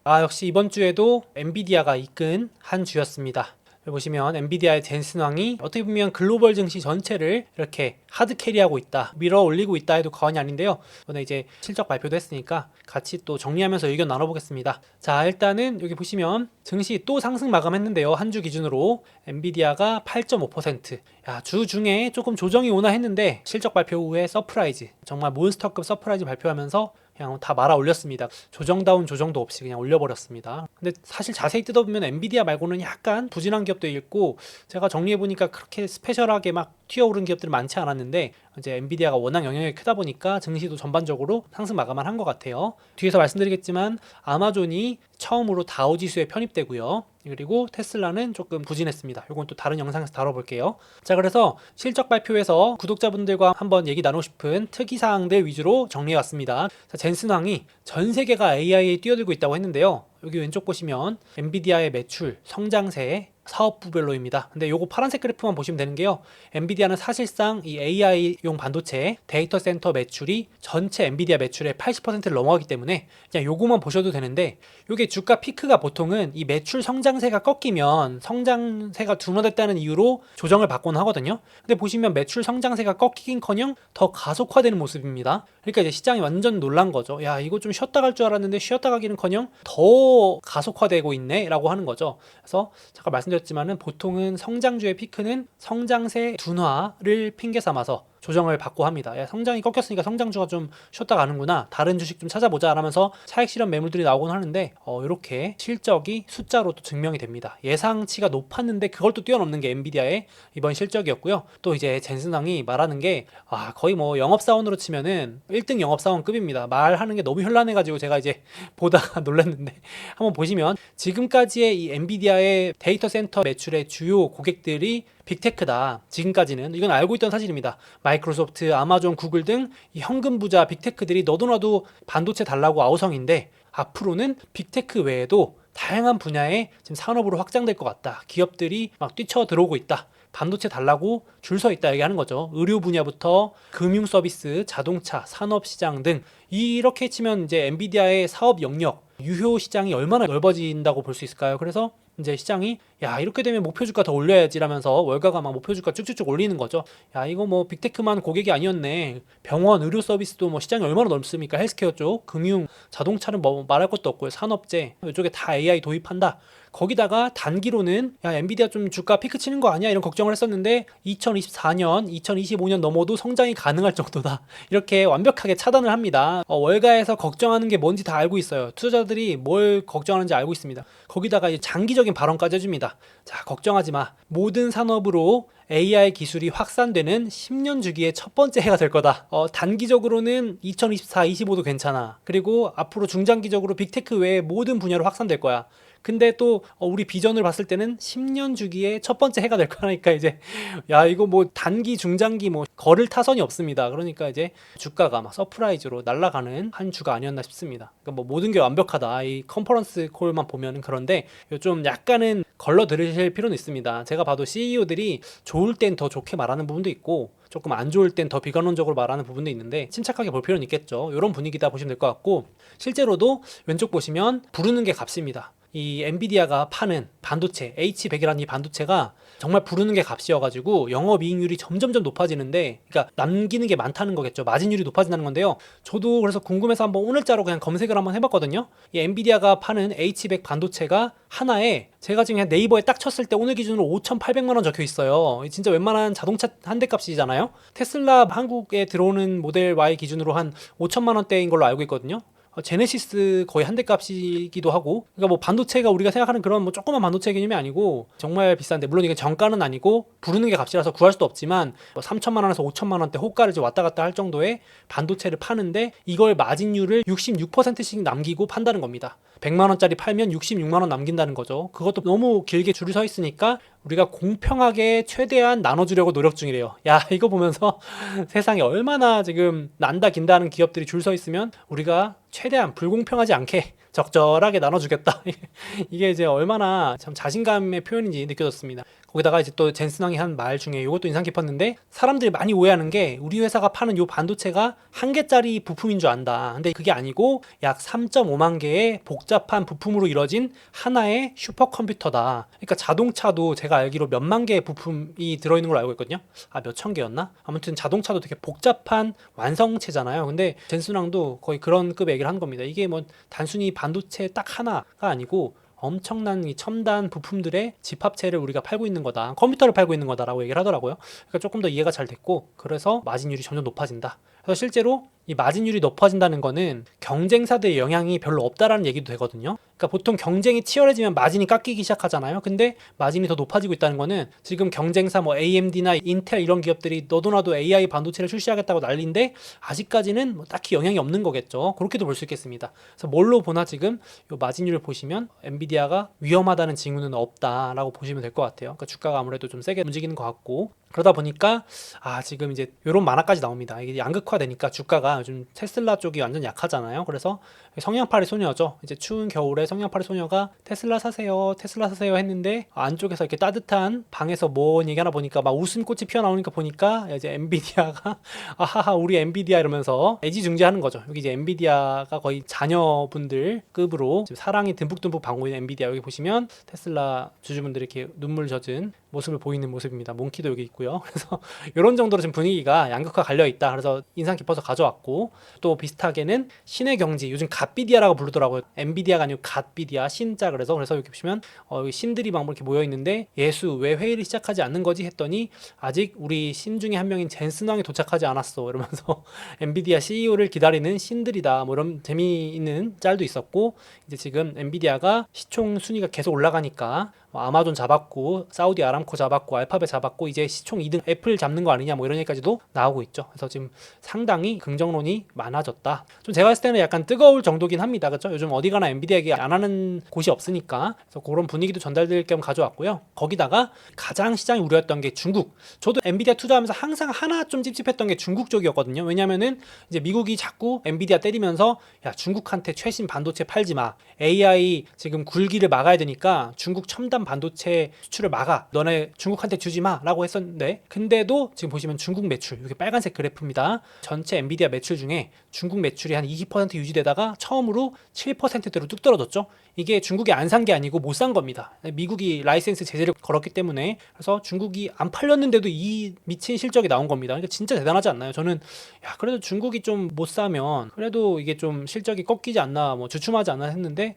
역시 이번 주에도 엔비디아가 이끈 한 주였습니다. 여기 보시면 엔비디아의 젠슨왕이 어떻게 보면 글로벌 증시 전체를 이렇게 하드 캐리하고 있다, 밀어 올리고 있다 해도 과언이 아닌데요. 오늘 이제 실적 발표도 했으니까 같이 또 정리하면서 의견 나눠보겠습니다. 자, 일단은 여기 보시면 증시 또 상승 마감했는데요. 한 주 기준으로 엔비디아가 8.5%. 주 중에 조금 조정이 오나 했는데 실적 발표 후에 서프라이즈, 정말 몬스터급 서프라이즈 발표하면서 그냥 다 말아 올렸습니다. 조정다운 조정도 없이 그냥 올려버렸습니다. 근데 사실 자세히 뜯어보면 엔비디아 말고는 약간 부진한 기업도 있고, 제가 정리해보니까 그렇게 스페셜하게 막 튀어오른 기업들이 많지 않았는데, 이제 엔비디아가 워낙 영향이 크다 보니까 증시도 전반적으로 상승 마감을 한 것 같아요. 뒤에서 말씀드리겠지만 아마존이 처음으로 다우지수에 편입되고요. 그리고 테슬라는 조금 부진했습니다. 이건 또 다른 영상에서 다뤄볼게요. 자, 그래서 실적 발표에서 구독자분들과 한번 얘기 나누고 싶은 특이사항들 위주로 정리해왔습니다. 자, 젠슨왕이 전 세계가 AI에 뛰어들고 있다고 했는데요. 여기 왼쪽 보시면 엔비디아의 매출, 성장세, 사업부별로입니다. 근데 요거 파란색 그래프만 보시면 되는 게요, 엔비디아는 사실상 이 AI용 반도체 데이터 센터 매출이 전체 엔비디아 매출의 80%를 넘어가기 때문에 그냥 요거만 보셔도 되는데, 요게 주가 피크가 보통은 이 매출 성장세가 꺾이면 성장세가 둔화됐다는 이유로 조정을 받곤 하거든요. 근데 보시면 매출 성장세가 꺾이긴커녕 더 가속화되는 모습입니다. 그러니까 이제 시장이 완전 놀란 거죠. 야, 이거 좀 쉬었다 갈 줄 알았는데 쉬었다 가기는커녕 더 가속화되고 있네 라고 하는 거죠. 그래서 잠깐 말씀드렸지만은 보통은 성장주의 피크는 성장세 둔화를 핑계 삼아서 조정을 받고 합니다. 야, 성장이 꺾였으니까 성장주가 좀 쉬었다 가는구나, 다른 주식 좀 찾아보자 라면서 차익 실현 매물들이 나오곤 하는데, 이렇게 실적이 숫자로도 증명이 됩니다. 예상치가 높았는데 그걸 또 뛰어넘는 게 엔비디아의 이번 실적이었고요. 또 이제 젠슨왕이 말하는 게 거의 뭐 영업사원으로 치면은 1등 영업사원급입니다. 말하는 게 너무 현란해가지고 제가 이제 보다가 놀랐는데, 한번 보시면 지금까지의 이 엔비디아의 데이터 센터 매출의 주요 고객들이 빅테크다. 지금까지는 이건 알고 있던 사실입니다. 마이크로소프트, 아마존, 구글 등 이 현금 부자 빅테크들이 너도나도 반도체 달라고 아우성인데, 앞으로는 빅테크 외에도 다양한 분야의 지금 산업으로 확장될 것 같다. 기업들이 막 뛰쳐 들어오고 있다. 반도체 달라고 줄 서 있다 얘기하는 거죠. 의료 분야부터 금융 서비스, 자동차, 산업 시장 등 이렇게 치면 이제 엔비디아의 사업 영역, 유효 시장이 얼마나 넓어진다고 볼 수 있을까요? 그래서 이제 시장이 이렇게 되면 목표 주가 더 올려야지 라면서 월가가 막 목표 주가 쭉쭉쭉 올리는 거죠. 이거 뭐 빅테크만 고객이 아니었네. 병원, 의료 서비스도 뭐 시장이 얼마나 넓습니까? 헬스케어 쪽, 금융, 자동차는 뭐 말할 것도 없고요. 산업재, 이쪽에 다 AI 도입한다. 거기다가 단기로는 엔비디아 좀 주가 피크 치는 거 아니야? 이런 걱정을 했었는데 2024년, 2025년 넘어도 성장이 가능할 정도다. 이렇게 완벽하게 차단을 합니다. 월가에서 걱정하는 게 뭔지 다 알고 있어요. 투자자들이 뭘 걱정하는지 알고 있습니다. 거기다가 이제 장기적인 발언까지 해줍니다. 자, 걱정하지 마. 모든 산업으로 AI 기술이 확산되는 10년 주기의 첫 번째 해가 될 거다. 단기적으로는 2024, 25도 괜찮아. 그리고 앞으로 중장기적으로 빅테크 외에 모든 분야로 확산될 거야. 근데 또 우리 비전을 봤을 때는 10년 주기의 첫 번째 해가 될 거니까 이제 이거 뭐 단기, 중장기 뭐 걸을 타선이 없습니다. 그러니까 이제 주가가 막 서프라이즈로 날아가는 한 주가 아니었나 싶습니다. 그러니까 뭐 모든 게 완벽하다, 이 컨퍼런스 콜만 보면은. 그런데 좀 약간은 걸러 들으실 필요는 있습니다. 제가 봐도 CEO들이 좋을 땐 더 좋게 말하는 부분도 있고, 조금 안 좋을 땐 더 비관론적으로 말하는 부분도 있는데, 침착하게 볼 필요는 있겠죠. 이런 분위기다 보시면 될 것 같고, 실제로도 왼쪽 보시면 부르는 게 값입니다. 이 엔비디아가 파는 반도체 H100이라는 이 반도체가 정말 부르는 게 값이어가지고 영업이익률이 점점점 높아지는데, 그러니까 남기는 게 많다는 거겠죠. 마진율이 높아진다는 건데요. 저도 그래서 궁금해서 한번 오늘자로 그냥 검색을 한번 해봤거든요. 이 엔비디아가 파는 H100 반도체가 하나에, 제가 지금 그냥 네이버에 딱 쳤을 때 오늘 기준으로 5,800만 원 적혀 있어요. 진짜 웬만한 자동차 한 대 값이잖아요. 테슬라 한국에 들어오는 모델 Y 기준으로 한 5천만 원대인 걸로 알고 있거든요. 제네시스 거의 한 대 값이기도 하고, 그러니까 뭐 반도체가 우리가 생각하는 그런 뭐 조그만 반도체 개념이 아니고 정말 비싼데, 물론 이게 정가는 아니고 부르는 게 값이라서 구할 수도 없지만 뭐 3천만 원에서 5천만 원대 호가를 이제 왔다 갔다 할 정도의 반도체를 파는데, 이걸 마진율을 66%씩 남기고 판다는 겁니다. 100만 원짜리 팔면 66만 원 남긴다는 거죠. 그것도 너무 길게 줄이 서 있으니까 우리가 공평하게 최대한 나눠주려고 노력 중이래요. 이거 보면서 세상에 얼마나 지금 난다 긴다 하는 기업들이 줄 서 있으면 우리가 최대한 불공평하지 않게 적절하게 나눠주겠다. 이게 이제 얼마나 참 자신감의 표현인지 느껴졌습니다. 거기다가 이제 또 젠슨왕이 한 말 중에 이것도 인상 깊었는데, 사람들이 많이 오해하는 게 우리 회사가 파는 요 반도체가 한 개짜리 부품인 줄 안다. 근데 그게 아니고 약 3.5만 개의 복잡한 부품으로 이뤄진 하나의 슈퍼컴퓨터다. 그러니까 자동차도 제가 알기로 몇만 개의 부품이 들어있는 걸로 알고 있거든요. 몇천 개였나? 아무튼 자동차도 되게 복잡한 완성체잖아요. 근데 젠슨왕도 거의 그런 급의 얘기를 하는 겁니다. 이게 뭐 단순히 반도체 딱 하나가 아니고 엄청난 이 첨단 부품들의 집합체를 우리가 팔고 있는 거다. 컴퓨터를 팔고 있는 거다라고 얘기를 하더라고요. 그러니까 조금 더 이해가 잘 됐고, 그래서 마진율이 점점 높아진다. 그래서 실제로 이 마진율이 높아진다는 거는 경쟁사들의 영향이 별로 없다라는 얘기도 되거든요. 그러니까 보통 경쟁이 치열해지면 마진이 깎이기 시작하잖아요. 근데 마진이 더 높아지고 있다는 거는 지금 경쟁사 뭐 AMD나 인텔 이런 기업들이 너도나도 AI 반도체를 출시하겠다고 난리인데 아직까지는 뭐 딱히 영향이 없는 거겠죠. 그렇게도 볼 수 있겠습니다. 그래서 뭘로 보나 지금 이 마진율을 보시면 엔비디아가 위험하다는 징후는 없다라고 보시면 될 것 같아요. 그러니까 주가가 아무래도 좀 세게 움직이는 것 같고, 그러다 보니까 지금 이제 이런 만화까지 나옵니다. 이게 양극화되니까 주가가 요즘 테슬라 쪽이 완전 약하잖아요. 그래서 성냥팔이 소녀죠. 이제 추운 겨울에 성냥팔이 소녀가 테슬라 사세요, 테슬라 사세요 했는데 안쪽에서 이렇게 따뜻한 방에서 뭔 얘기 하나 보니까 막 웃음꽃이 피어나오니까 보니까 이제 엔비디아가 아하하 우리 엔비디아 이러면서 애지중지하는 거죠. 여기 이제 엔비디아가 거의 자녀분들 급으로 지금 사랑이 듬뿍듬뿍 방고 있는 엔비디아, 여기 보시면 테슬라 주주분들이 이렇게 눈물 젖은 모습을 보이는 모습입니다. 몽키도 여기 있고요. 그래서 이런 정도로 지금 분위기가 양극화 갈려 있다. 그래서 인상 깊어서 가져왔고, 또 비슷하게는 신의 경지, 요즘 갓비디아라고 부르더라고요. 엔비디아가 아니고 갓비디아, 신자. 그래서 여기 보시면 여기 신들이 막 이렇게 모여 있는데, 예수 왜 회의를 시작하지 않는 거지 했더니 아직 우리 신 중에 한 명인 젠슨왕이 도착하지 않았어 이러면서 엔비디아 CEO를 기다리는 신들이다. 뭐 이런 재미있는 짤도 있었고, 이제 지금 엔비디아가 시총 순위가 계속 올라가니까 아마존 잡았고 사우디 아람코 잡았고 알파벳 잡았고 이제 시총 2등 애플 잡는 거 아니냐 뭐 이런 얘기까지도 나오고 있죠. 그래서 지금 상당히 긍정론이 많아졌다. 좀 제가 봤을 때는 약간 뜨거울 정도긴 합니다. 그렇죠? 요즘 어디 가나 엔비디아 얘기 안 하는 곳이 없으니까. 그래서 그런 분위기도 전달될 겸 가져왔고요. 거기다가 가장 시장이 우려했던 게 중국. 저도 엔비디아 투자하면서 항상 하나 좀 찝찝했던 게 중국 쪽이었거든요. 왜냐면은 이제 미국이 자꾸 엔비디아 때리면서 야 중국한테 최신 반도체 팔지 마. AI 지금 굴기를 막아야 되니까 중국 첨단 반도체 수출을 막아. 너네 중국한테 주지 마 라고 했었는데, 근데도 지금 보시면 중국 매출, 이게 빨간색 그래프입니다. 전체 엔비디아 매출 중에 중국 매출이 한 20% 유지되다가 처음으로 7%대로 뚝 떨어졌죠. 이게 중국이 안 산 게 아니고 못 산 겁니다. 미국이 라이센스 제재를 걸었기 때문에. 그래서 중국이 안 팔렸는데도 이 미친 실적이 나온 겁니다. 그러니까 진짜 대단하지 않나요? 저는 그래도 중국이 좀 못 사면 그래도 이게 좀 실적이 꺾이지 않나, 뭐 주춤하지 않나 했는데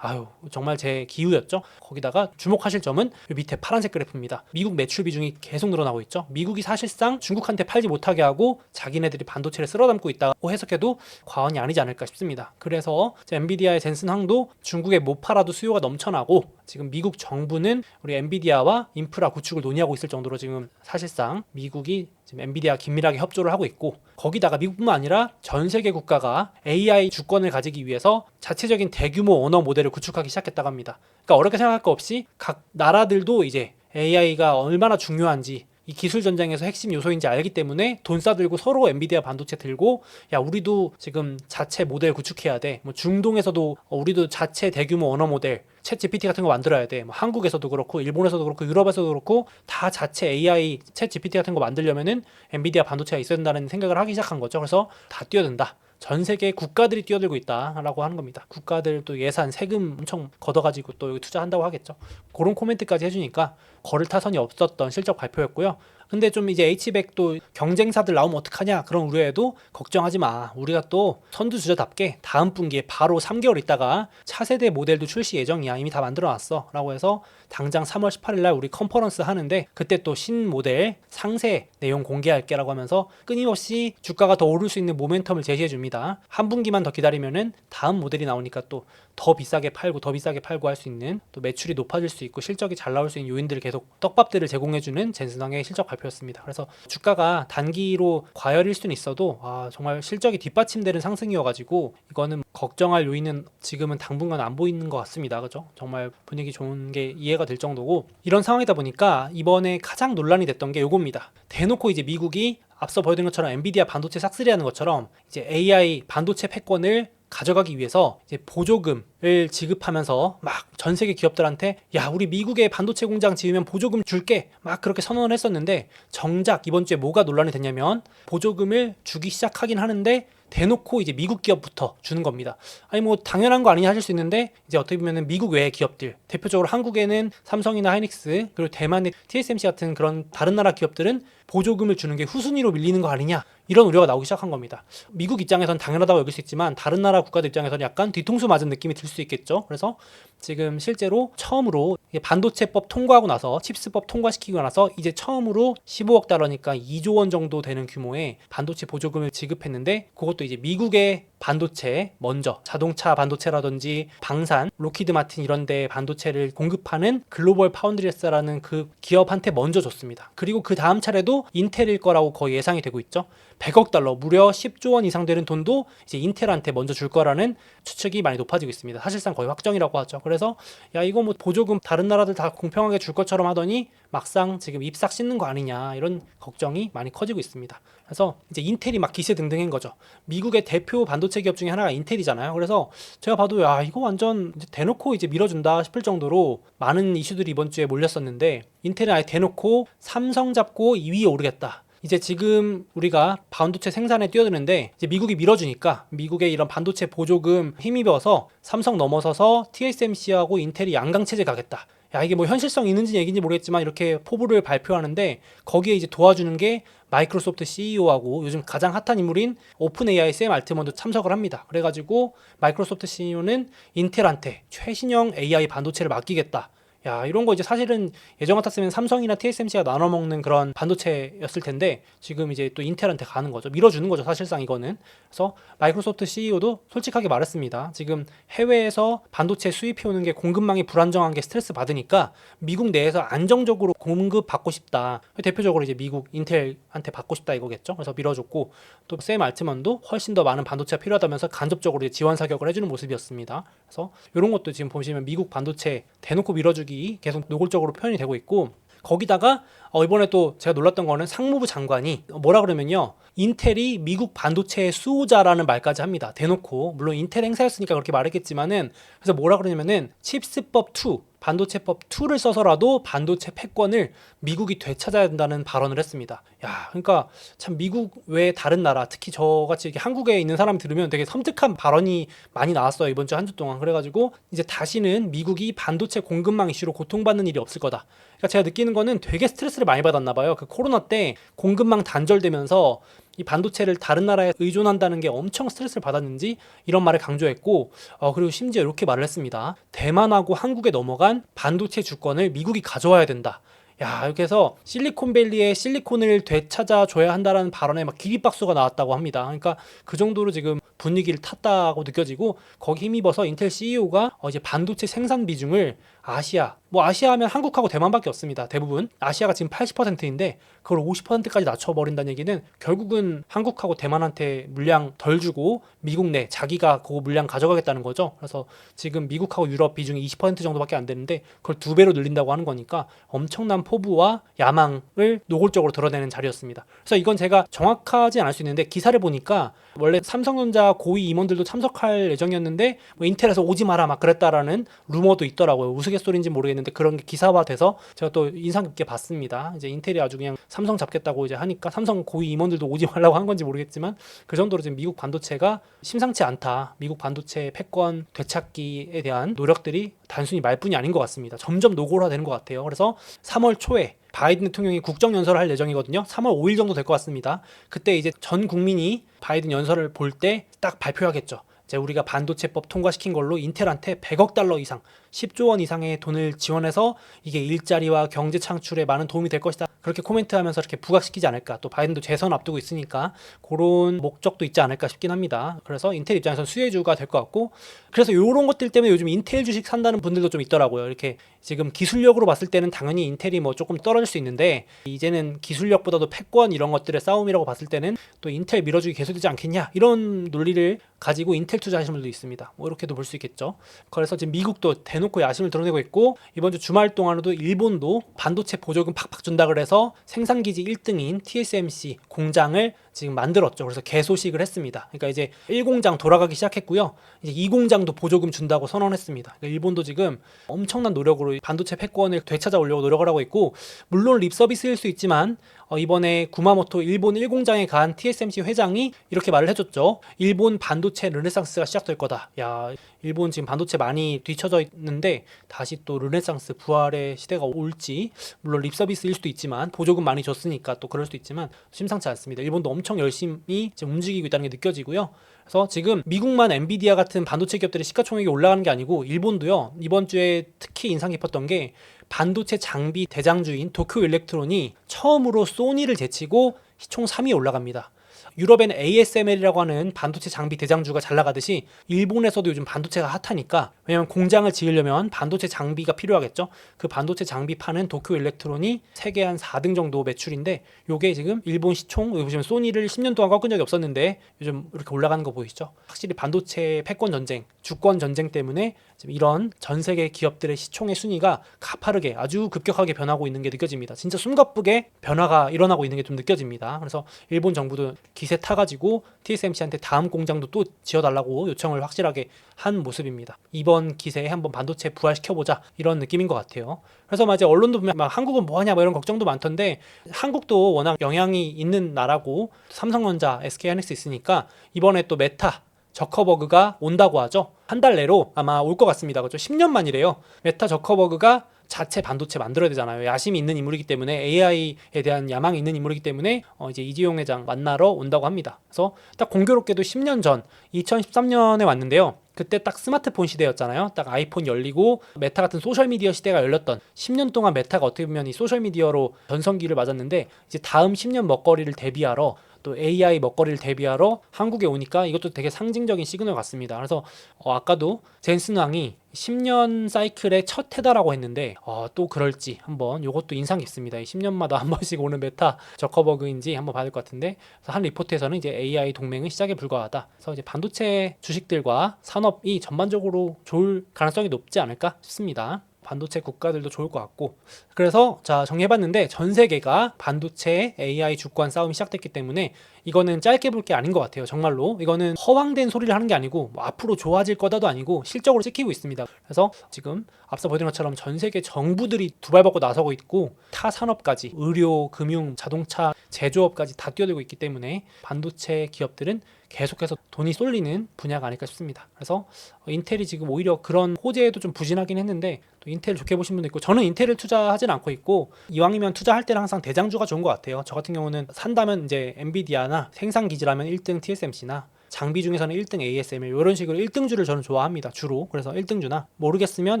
정말 제 기우였죠. 거기다가 주목하실 점은 밑에 파란색 그래프입니다. 미국 매출 비중이 계속 늘어나고 있죠. 미국이 사실상 중국한테 팔지 못하게 하고 자기네들이 반도체를 쓸어담고 있다고 해석해도 과언이 아니지 않을까 싶습니다. 그래서 엔비디아의 젠슨 황도 중국에 못 팔아도 수요가 넘쳐나고, 지금 미국 정부는 우리 엔비디아와 인프라 구축을 논의하고 있을 정도로 지금 사실상 미국이 지금 엔비디아 긴밀하게 협조를 하고 있고, 거기다가 미국뿐만 아니라 전 세계 국가가 AI 주권을 가지기 위해서 자체적인 대규모 언어 모델을 구축하기 시작했다고 합니다. 그러니까 어렵게 생각할 거 없이 각 나라들도 이제 AI가 얼마나 중요한지, 이 기술 전쟁에서 핵심 요소인지 알기 때문에 돈 싸들고 서로 엔비디아 반도체 들고 야 우리도 지금 자체 모델 구축해야 돼. 뭐 중동에서도 우리도 자체 대규모 언어 모델 챗 GPT 같은 거 만들어야 돼. 뭐 한국에서도 그렇고 일본에서도 그렇고 유럽에서도 그렇고 다 자체 AI 챗 GPT 같은 거 만들려면은 엔비디아 반도체가 있어야 된다는 생각을 하기 시작한 거죠. 그래서 다 뛰어든다. 전 세계 국가들이 뛰어들고 있다라고 하는 겁니다. 국가들 또 예산, 세금 엄청 걷어가지고 또 여기 투자한다고 하겠죠. 그런 코멘트까지 해주니까 걸을 타선이 없었던 실적 발표였고요. 근데 좀 이제 H백도 경쟁사들 나오면 어떡하냐 그런 우려에도 걱정하지 마. 우리가 또 선두주자답게 다음 분기에 바로 3개월 있다가 차세대 모델도 출시 예정이야. 이미 다 만들어놨어. 라고 해서 당장 3월 18일 날 우리 컨퍼런스 하는데 그때 또 신모델 상세 내용 공개할게 라고 하면서 끊임없이 주가가 더 오를 수 있는 모멘텀을 제시해 줍니다. 한 분기만 더 기다리면은 다음 모델이 나오니까 또 더 비싸게 팔고 할 수 있는, 또 매출이 높아질 수 있고 실적이 잘 나올 수 있는 요인들을 계속 떡밥들을 제공해주는 젠슨왕의 실적 발표였습니다. 그래서 주가가 단기로 과열일 수는 있어도 정말 실적이 뒷받침되는 상승이어가지고 이거는 걱정할 요인은 지금은 당분간 안 보이는 것 같습니다. 그죠? 정말 분위기 좋은 게 이해가 될 정도고, 이런 상황이다 보니까 이번에 가장 논란이 됐던 게 요겁니다. 대놓고 이제 미국이 앞서 보여드린 것처럼 엔비디아 반도체 싹쓸이하는 것처럼 이제 AI 반도체 패권을 가져가기 위해서 이제 보조금을 지급하면서 막 전 세계 기업들한테 야, 우리 미국에 반도체 공장 지으면 보조금 줄게 막 그렇게 선언을 했었는데, 정작 이번 주에 뭐가 논란이 됐냐면 보조금을 주기 시작하긴 하는데 대놓고 이제 미국 기업부터 주는 겁니다. 아니 뭐 당연한 거 아니냐 하실 수 있는데, 이제 어떻게 보면은 미국 외의 기업들, 대표적으로 한국에는 삼성이나 하이닉스, 그리고 대만의 TSMC 같은 그런 다른 나라 기업들은 보조금을 주는 게 후순위로 밀리는 거 아니냐, 이런 우려가 나오기 시작한 겁니다. 미국 입장에선 당연하다고 여길 수 있지만 다른 나라 국가들 입장에서는 약간 뒤통수 맞은 느낌이 들 수 있겠죠. 그래서 지금 실제로 처음으로 반도체법 통과하고 나서, 칩스법 통과시키고 나서 이제 처음으로 15억 달러니까 2조 원 정도 되는 규모의 반도체 보조금을 지급했는데, 그것도 이제 미국의 반도체, 먼저 자동차 반도체라든지 방산, 로키드 마틴 이런 데 반도체를 공급하는 글로벌 파운드리스라는 그 기업한테 먼저 줬습니다. 그리고 그 다음 차례도 인텔일 거라고 거의 예상이 되고 있죠. 100억 달러, 무려 10조 원 이상 되는 돈도 이제 인텔한테 먼저 줄 거라는 추측이 많이 높아지고 있습니다. 사실상 거의 확정이라고 하죠. 그래서 야, 이거 뭐 보조금 다른 나라들 다 공평하게 줄 것처럼 하더니 막상 지금 잎싹 씻는 거 아니냐, 이런 걱정이 많이 커지고 있습니다. 그래서 이제 인텔이 막 기세등등인 거죠. 미국의 대표 반도체 기업 중에 하나가 인텔이잖아요. 그래서 제가 봐도 야, 이거 완전 이제 대놓고 이제 밀어준다 싶을 정도로 많은 이슈들이 이번 주에 몰렸었는데, 인텔은 아예 대놓고 삼성 잡고 2위에 오르겠다. 이제 지금 우리가 반도체 생산에 뛰어드는데 이제 미국이 밀어주니까 미국의 이런 반도체 보조금 힘입어서 삼성 넘어서서 TSMC하고 인텔이 양강체제 가겠다. 야, 이게 뭐 현실성 있는지 얘기인지 모르겠지만 이렇게 포부를 발표하는데, 거기에 이제 도와주는 게 마이크로소프트 CEO하고 요즘 가장 핫한 인물인 오픈 AI 샘 알트먼도 참석을 합니다. 그래가지고 마이크로소프트 CEO는 인텔한테 최신형 AI 반도체를 맡기겠다. 야, 이런 거 이제 사실은 예전 같았으면 삼성이나 TSMC가 나눠 먹는 그런 반도체였을 텐데 지금 이제 또 인텔한테 가는 거죠. 밀어주는 거죠, 사실상 이거는. 그래서 마이크로소프트 CEO도 솔직하게 말했습니다. 지금 해외에서 반도체 수입해 오는 게 공급망이 불안정한 게 스트레스 받으니까 미국 내에서 안정적으로 공급 받고 싶다. 대표적으로 이제 미국 인텔한테 받고 싶다 이거겠죠. 그래서 밀어줬고, 또 샘 알트먼도 훨씬 더 많은 반도체가 필요하다면서 간접적으로 이제 지원 사격을 해주는 모습이었습니다. 그래서 이런 것도 지금 보시면 미국 반도체 대놓고 밀어주기 계속 노골적으로 표현이 되고 있고, 거기다가 이번에 또 제가 놀랐던 거는 상무부 장관이 뭐라 그러면요, 인텔이 미국 반도체의 수호자라는 말까지 합니다. 대놓고. 물론 인텔 행사였으니까 그렇게 말했겠지만은, 그래서 뭐라 그러냐면은 칩스법 2, 반도체법 2를 써서라도 반도체 패권을 미국이 되찾아야 된다는 발언을 했습니다. 야, 그러니까 참 미국 외 다른 나라, 특히 저같이 이렇게 한국에 있는 사람이 들으면 되게 섬뜩한 발언이 많이 나왔어요, 이번 주 한 주 동안. 그래가지고 이제 다시는 미국이 반도체 공급망 이슈로 고통받는 일이 없을 거다. 그러니까 제가 느끼는 거는 되게 스트레스를 많이 받았나 봐요. 그 코로나 때 공급망 단절되면서 이 반도체를 다른 나라에 의존한다는 게 엄청 스트레스를 받았는지 이런 말을 강조했고, 그리고 심지어 이렇게 말을 했습니다. 대만하고 한국에 넘어간 반도체 주권을 미국이 가져와야 된다. 야, 이렇게 해서 실리콘밸리의 실리콘을 되찾아 줘야 한다라는 발언에 막 기립박수가 나왔다고 합니다. 그러니까 그 정도로 지금 분위기를 탔다고 느껴지고, 거기 힘입어서 인텔 CEO가 이제 반도체 생산 비중을 아시아, 뭐 아시아 하면 한국하고 대만밖에 없습니다. 대부분 아시아가 지금 80%인데 그걸 50%까지 낮춰버린다는 얘기는 결국은 한국하고 대만한테 물량 덜 주고 미국 내 자기가 그 물량 가져가겠다는 거죠. 그래서 지금 미국하고 유럽 비중이 20% 정도밖에 안 되는데 그걸 2배로 늘린다고 하는 거니까 엄청난 포부와 야망을 노골적으로 드러내는 자리였습니다. 그래서 이건 제가 정확하지 않을 수 있는데, 기사를 보니까 원래 삼성전자 고위 임원들도 참석할 예정이었는데 뭐 인텔에서 오지 마라 막 그랬다라는 루머도 있더라고요. 우스갯소리인지 모르겠는데 그런 게 기사화돼서 제가 또 인상 깊게 봤습니다. 이제 인텔이 아주 그냥 삼성 잡겠다고 이제 하니까 삼성 고위 임원들도 오지 말라고 한 건지 모르겠지만 그 정도로 지금 미국 반도체가 심상치 않다. 미국 반도체 패권 되찾기에 대한 노력들이 단순히 말뿐이 아닌 것 같습니다. 점점 노골화되는 것 같아요. 그래서 3월 초에 바이든 대통령이 국정연설을 할 예정이거든요. 3월 5일 정도 될 것 같습니다. 그때 이제 전 국민이 바이든 연설을 볼 때 딱 발표하겠죠. 이제 우리가 반도체법 통과시킨 걸로 인텔한테 100억 달러 이상, 10조 원 이상의 돈을 지원해서 이게 일자리와 경제 창출에 많은 도움이 될 것이다. 그렇게 코멘트하면서 이렇게 부각시키지 않을까. 또 바이든도 재선 앞두고 있으니까 그런 목적도 있지 않을까 싶긴 합니다. 그래서 인텔 입장에서는 수혜주가 될 것 같고, 그래서 이런 것들 때문에 요즘 인텔 주식 산다는 분들도 좀 있더라고요. 이렇게 지금 기술력으로 봤을 때는 당연히 인텔이 뭐 조금 떨어질 수 있는데, 이제는 기술력보다도 패권 이런 것들의 싸움이라고 봤을 때는 또 인텔 밀어주기 계속되지 않겠냐, 이런 논리를 가지고 인텔 투자하시는 분들도 있습니다. 뭐 이렇게도 볼 수 있겠죠. 그래서 지금 미국도 대놓고 야심을 드러내고 있고, 이번 주 주말 동안에도 일본도 반도체 보조금 팍팍 준다 그래서 생산기지 1등인 TSMC 공장을 지금 만들었죠. 그래서 개소식을 했습니다. 그러니까 이제 1공장 돌아가기 시작했고요. 이제 2공장도 보조금 준다고 선언했습니다. 그러니까 일본도 지금 엄청난 노력으로 반도체 패권을 되찾아오려고 노력을 하고 있고, 물론 립 서비스일 수 있지만 이번에 구마모토 일본 1공장에 간 TSMC 회장이 이렇게 말을 해줬죠. 일본 반도체 르네상스가 시작될 거다. 야, 일본 지금 반도체 많이 뒤처져 있는데 다시 또 르네상스 부활의 시대가 올지, 물론 립 서비스일 수도 있지만 보조금 많이 줬으니까 또 그럴 수도 있지만 심상치 않습니다. 일본도 엄청 열심히 지금 움직이고 있다는 게 느껴지고요. 그래서 지금 미국만 엔비디아 같은 반도체 기업들의 시가총액이 올라가는 게 아니고 일본도요. 이번 주에 특히 인상 깊었던 게 반도체 장비 대장주인 도쿄 일렉트론이 처음으로 소니를 제치고 시총 3위에 올라갑니다. 유럽에는 ASML이라고 하는 반도체 장비 대장주가 잘 나가듯이 일본에서도 요즘 반도체가 핫하니까, 왜냐면 공장을 지으려면 반도체 장비가 필요하겠죠. 그 반도체 장비 파는 도쿄 일렉트론이 세계 한 4등 정도 매출인데, 요게 지금 일본 시총, 여기 보시면 소니를 10년 동안 꺾은 적이 없었는데 요즘 이렇게 올라가는 거 보이시죠? 확실히 반도체 패권 전쟁, 주권 전쟁 때문에 지금 이런 전 세계 기업들의 시총의 순위가 가파르게 아주 급격하게 변하고 있는 게 느껴집니다. 진짜 숨가쁘게 변화가 일어나고 있는 게 좀 느껴집니다. 그래서 일본 정부도 기세 타가지고 TSMC한테 다음 공장도 또 지어달라고 요청을 확실하게 한 모습입니다. 이번 기세에 한번 반도체 부활시켜보자, 이런 느낌인 것 같아요. 그래서 이제 언론도 보면 막 한국은 뭐하냐 뭐 이런 걱정도 많던데, 한국도 워낙 영향이 있는 나라고 삼성전자, SK하이닉스 있으니까 이번에 또 메타 저커버그가 온다고 하죠. 한 달 내로 아마 올 것 같습니다. 그렇죠? 10년 만이래요. 메타 저커버그가 자체 반도체 만들어야 되잖아요. 야심이 있는 인물이기 때문에, AI에 대한 야망이 있는 인물이기 때문에 이제 이재용 회장 만나러 온다고 합니다. 그래서 딱 공교롭게도 10년 전 2013년에 왔는데요. 그때 딱 스마트폰 시대였잖아요. 딱 아이폰 열리고 메타 같은 소셜미디어 시대가 열렸던 10년 동안 메타가 어떻게 보면 이 소셜미디어로 전성기를 맞았는데, 이제 다음 10년 먹거리를 대비하러, 또 AI 먹거리를 대비하러 한국에 오니까 이것도 되게 상징적인 시그널 같습니다. 그래서 아까도 젠슨 왕이 10년 사이클의 첫 해다라고 했는데 또 그럴지 한번 이것도 인상 깊습니다. 10년마다 한 번씩 오는 메타 저커버그인지 한번 봐야 될 것 같은데, 한 리포트에서는 이제 AI 동맹은 시작에 불과하다. 그래서 이제 반도체 주식들과 산업이 전반적으로 좋을 가능성이 높지 않을까 싶습니다. 반도체 국가들도 좋을 것 같고. 그래서 자, 정리해봤는데 전 세계가 반도체 AI 주권 싸움이 시작됐기 때문에 이거는 짧게 볼 게 아닌 것 같아요. 정말로 이거는 허황된 소리를 하는 게 아니고 뭐 앞으로 좋아질 거다도 아니고 실적으로 찍히고 있습니다. 그래서 지금 앞서 보여드린 것처럼 전 세계 정부들이 두 발 벗고 나서고 있고, 타 산업까지 의료, 금융, 자동차, 제조업까지 다 뛰어들고 있기 때문에 반도체 기업들은 계속해서 돈이 쏠리는 분야가 아닐까 싶습니다. 그래서 인텔이 지금 오히려 그런 호재에도 좀 부진하긴 했는데, 또 인텔 좋게 보신 분도 있고, 저는 인텔을 투자하진 않고 있고, 이왕이면 투자할 때는 항상 대장주가 좋은 것 같아요. 저 같은 경우는 산다면 이제 엔비디아나 생산 기지라면 1등 TSMC나 장비 중에서는 1등 ASML, 이런 식으로 1등주를 저는 좋아합니다. 주로. 그래서 1등주나 모르겠으면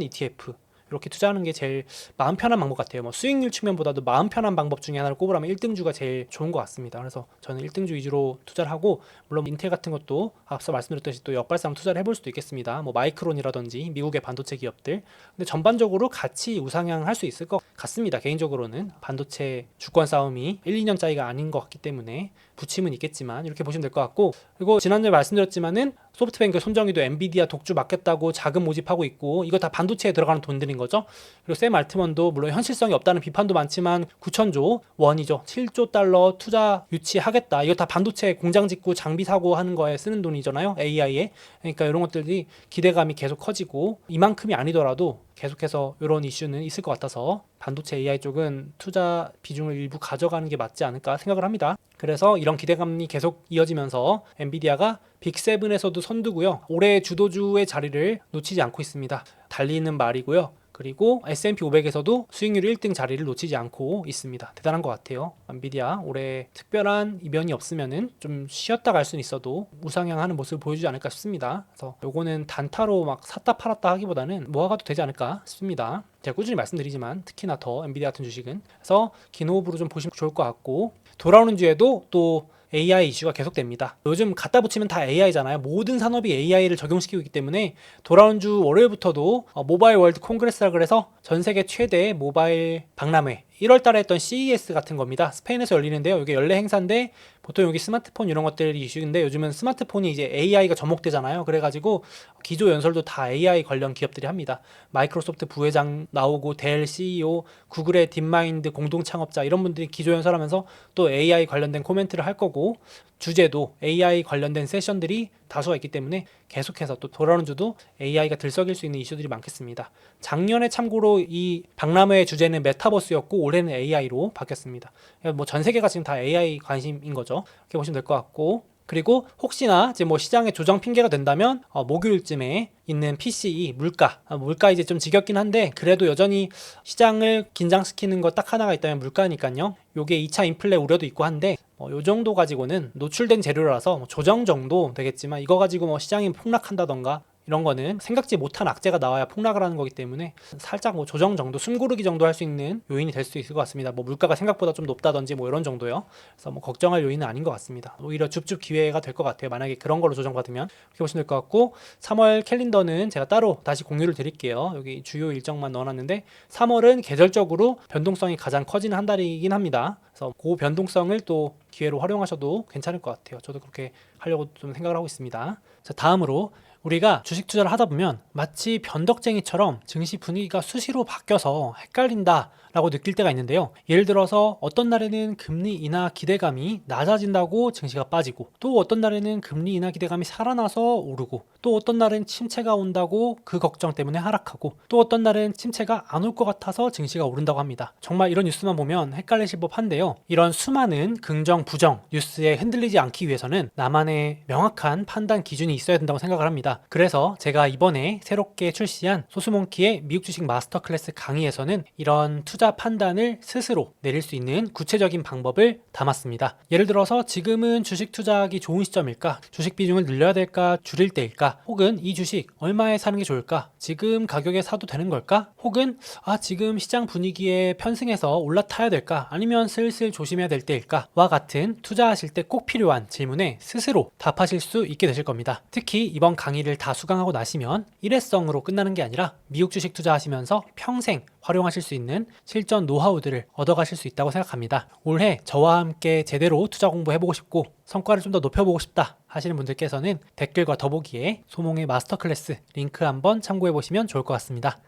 ETF 이렇게 투자하는 게 제일 마음 편한 방법 같아요. 뭐 수익률 측면보다도 마음 편한 방법 중에 하나를 꼽으라면 1등주가 제일 좋은 것 같습니다. 그래서 저는 1등주 위주로 투자를 하고, 물론 인텔 같은 것도 앞서 말씀드렸듯이 또 역발상 투자를 해볼 수도 있겠습니다. 뭐 마이크론이라든지 미국의 반도체 기업들. 근데 전반적으로 같이 우상향할 수 있을 것 같습니다. 개인적으로는 반도체 주권 싸움이 1, 2년 짜리가 아닌 것 같기 때문에 부침은 있겠지만 이렇게 보시면 될 것 같고, 그리고 지난주에 말씀드렸지만은 소프트뱅크 손정희도 엔비디아 독주 맡겠다고 자금 모집하고 있고, 이거 다 반도체에 들어가는 돈들인 거죠. 그리고 샘 알트먼도 물론 현실성이 없다는 비판도 많지만 9천조 원이죠. 7조 달러 투자 유치하겠다. 이거 다 반도체 공장 짓고 장비 사고 하는 거에 쓰는 돈이잖아요. AI에. 그러니까 이런 것들이 기대감이 계속 커지고, 이만큼이 아니더라도 계속해서 이런 이슈는 있을 것 같아서 반도체 AI 쪽은 투자 비중을 일부 가져가는 게 맞지 않을까 생각을 합니다. 그래서 이런 기대감이 계속 이어지면서 엔비디아가 빅7에서도 선두고요. 올해 주도주의 자리를 놓치지 않고 있습니다. 달리는 말이고요. 그리고 S&P 500에서도 수익률 1등 자리를 놓치지 않고 있습니다. 대단한 것 같아요. 엔비디아 올해 특별한 이변이 없으면은 좀 쉬었다 갈 수는 있어도 우상향하는 모습을 보여주지 않을까 싶습니다. 그래서 요거는 단타로 막 샀다 팔았다 하기보다는 모아가도 되지 않을까 싶습니다. 제가 꾸준히 말씀드리지만 특히나 더 엔비디아 같은 주식은. 그래서 긴 호흡으로 좀 보시면 좋을 것 같고, 돌아오는 주에도 또 AI 이슈가 계속됩니다. 요즘 갖다 붙이면 다 AI잖아요. 모든 산업이 AI를 적용시키고 있기 때문에 돌아온 주 월요일부터도 모바일 월드 콩그레스라 그래서 전 세계 최대 모바일 박람회 1월 달에 했던 CES 같은 겁니다. 스페인에서 열리는데요. 이게 연례 행사인데 보통 여기 스마트폰 이런 것들이 이슈인데 요즘은 스마트폰이 이제 AI가 접목되잖아요. 그래가지고 기조 연설도 다 AI 관련 기업들이 합니다. 마이크로소프트 부회장 나오고 델 CEO, 구글의 딥마인드 공동 창업자 이런 분들이 기조 연설하면서 또 AI 관련된 코멘트를 할 거고 주제도 AI 관련된 세션들이 다수가 있기 때문에 계속해서 또 돌아오는 주도 AI가 들썩일 수 있는 이슈들이 많겠습니다. 작년에 참고로 이 박람회의 주제는 메타버스였고 올해는 AI로 바뀌었습니다. 뭐 전 세계가 지금 다 AI 관심인 거죠. 이렇게 보시면 될 것 같고 그리고 혹시나 이제 뭐 시장의 조정 핑계가 된다면 목요일쯤에 있는 PCE 물가 이제 좀 지겹긴 한데 그래도 여전히 시장을 긴장시키는 거 딱 하나가 있다면 물가니까요. 요게 2차 인플레 우려도 있고 한데 요 정도 가지고는 노출된 재료라서 조정 정도 되겠지만 이거 가지고 뭐 시장이 폭락한다던가 이런 거는 생각지 못한 악재가 나와야 폭락을 하는 거기 때문에 살짝 뭐 조정 정도, 숨고르기 정도 할 수 있는 요인이 될 수 있을 것 같습니다. 뭐 물가가 생각보다 좀 높다든지 뭐 이런 정도요. 그래서 뭐 걱정할 요인은 아닌 것 같습니다. 오히려 줍줍 기회가 될 것 같아요. 만약에 그런 걸로 조정받으면 그렇게 보시면 될 것 같고 3월 캘린더는 제가 따로 다시 공유를 드릴게요. 여기 주요 일정만 넣어놨는데 3월은 계절적으로 변동성이 가장 커지는 한 달이긴 합니다. 그래서 그 변동성을 또 기회로 활용하셔도 괜찮을 것 같아요. 저도 그렇게 하려고 좀 생각을 하고 있습니다. 자, 다음으로 우리가 주식 투자를 하다 보면 마치 변덕쟁이처럼 증시 분위기가 수시로 바뀌어서 헷갈린다 라고 느낄 때가 있는데요. 예를 들어서 어떤 날에는 금리 인하 기대감이 낮아진다고 증시가 빠지고 또 어떤 날에는 금리 인하 기대감이 살아나서 오르고 또 어떤 날은 침체가 온다고 그 걱정 때문에 하락하고 또 어떤 날은 침체가 안 올 것 같아서 증시가 오른다고 합니다. 정말 이런 뉴스만 보면 헷갈리실 법한데요. 이런 수많은 긍정, 부정 뉴스에 흔들리지 않기 위해서는 나만의 명확한 판단 기준이 있어야 된다고 생각을 합니다. 그래서 제가 이번에 새롭게 출시한 소수몽키의 미국 주식 마스터 클래스 강의에서는 이런 투자 판단을 스스로 내릴 수 있는 구체적인 방법을 담았습니다. 예를 들어서 지금은 주식 투자하기 좋은 시점일까? 주식 비중을 늘려야 될까? 줄일 때일까? 혹은 이 주식 얼마에 사는 게 좋을까? 지금 가격에 사도 되는 걸까? 혹은 지금 시장 분위기에 편승해서 올라타야 될까? 아니면 슬슬 조심해야 될 때일까? 와 같은 투자하실 때 꼭 필요한 질문에 스스로 답하실 수 있게 되실 겁니다. 특히 이번 강의를 다 수강하고 나시면 일회성으로 끝나는 게 아니라 미국 주식 투자하시면서 평생 활용하실 수 있는 실전 노하우들을 얻어가실 수 있다고 생각합니다. 올해 저와 함께 제대로 투자 공부해보고 싶고 성과를 좀 더 높여보고 싶다 하시는 분들께서는 댓글과 더보기에 소몽의 마스터 클래스 링크 한번 참고해보시면 좋을 것 같습니다.